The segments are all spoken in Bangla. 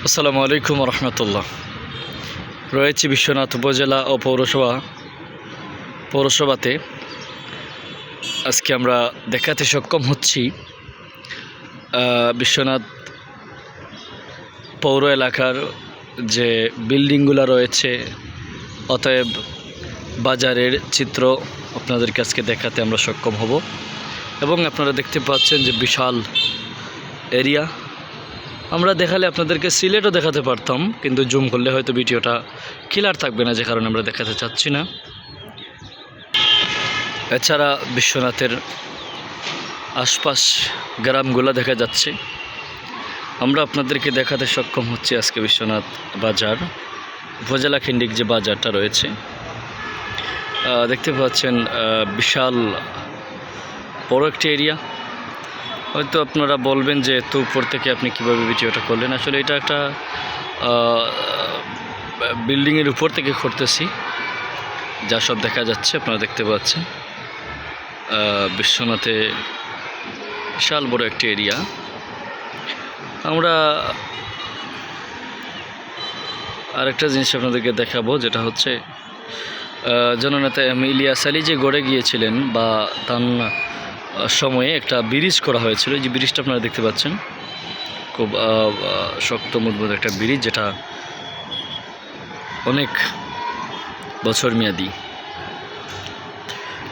আসসালামু আলাইকুম রহমতুল্লাহ। রয়েছে বিশ্বনাথ উপজেলা ও পৌরসভাতে। আজকে আমরা দেখাতে সক্ষম হচ্ছি বিশ্বনাথ পৌর এলাকার যে বিল্ডিংগুলো রয়েছে, অতএব বাজারের চিত্র আপনাদেরকে আজকে দেখাতে আমরা সক্ষম হব। এবং আপনারা দেখতে পাচ্ছেন যে বিশাল এরিয়া। আমরা দেখালে আপনাদেরকে সিলেটও দেখাতে পারতাম, কিন্তু জুম করলে হয়তো ভিডিওটা ক্লিয়ার থাকবে না, যে কারণে আমরা দেখাতে চাচ্ছি না। এছাড়া বিশ্বনাথের আশপাশ গ্রামগুলো দেখা যাচ্ছে। আমরা আপনাদেরকে দেখাতে সক্ষম হচ্ছি আজকে বিশ্বনাথ বাজার, উপজেলা কেন্দ্রিক যে বাজারটা রয়েছে। দেখতে পাচ্ছেন বিশাল বড় একটি এরিয়া। হয়তো আপনারা বলবেন যে এত উপর থেকে আপনি কীভাবে ভিডিওটা করলেন। আসলে এটা একটা বিল্ডিংয়ের উপর থেকে করতেছি, যা সব দেখা যাচ্ছে আপনারা দেখতে পাচ্ছেন। বিশ্বনাথে বিশাল বড় একটি এরিয়া। আমরা আরেকটা জিনিস আপনাদেরকে দেখাবো, যেটা হচ্ছে জননেতা ইলিয়াস আলী যে গড়ে গিয়েছিলেন, বা তার সময়ে একটা ব্রিজ করা হয়েছিল। যে ব্রিজটা আপনারা দেখতে পাচ্ছেন, খুব শক্ত মজবুত একটা ব্রিজ, যেটা অনেক বছর মেয়াদি।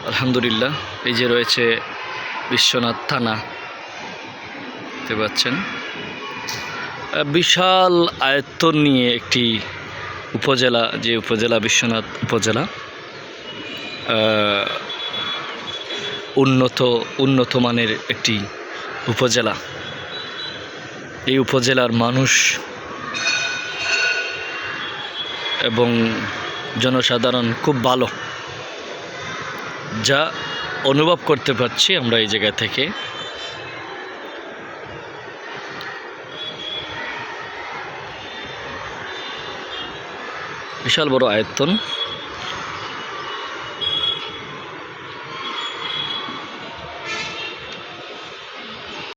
আলহামদুলিল্লাহ। এই যে রয়েছে বিশ্বনাথ থানা, দেখতে পাচ্ছেন। বিশাল আয়তন নিয়ে একটি উপজেলা, যে উপজেলা বিশ্বনাথ উপজেলা, উন্নত মানের একটি উপজেলা। এই উপজেলার মানুষ এবং জনসাধারণ খুব ভালো, যা অনুভব করতে পারছি আমরা এই জায়গা থেকে। বিশাল বড় আয়তন।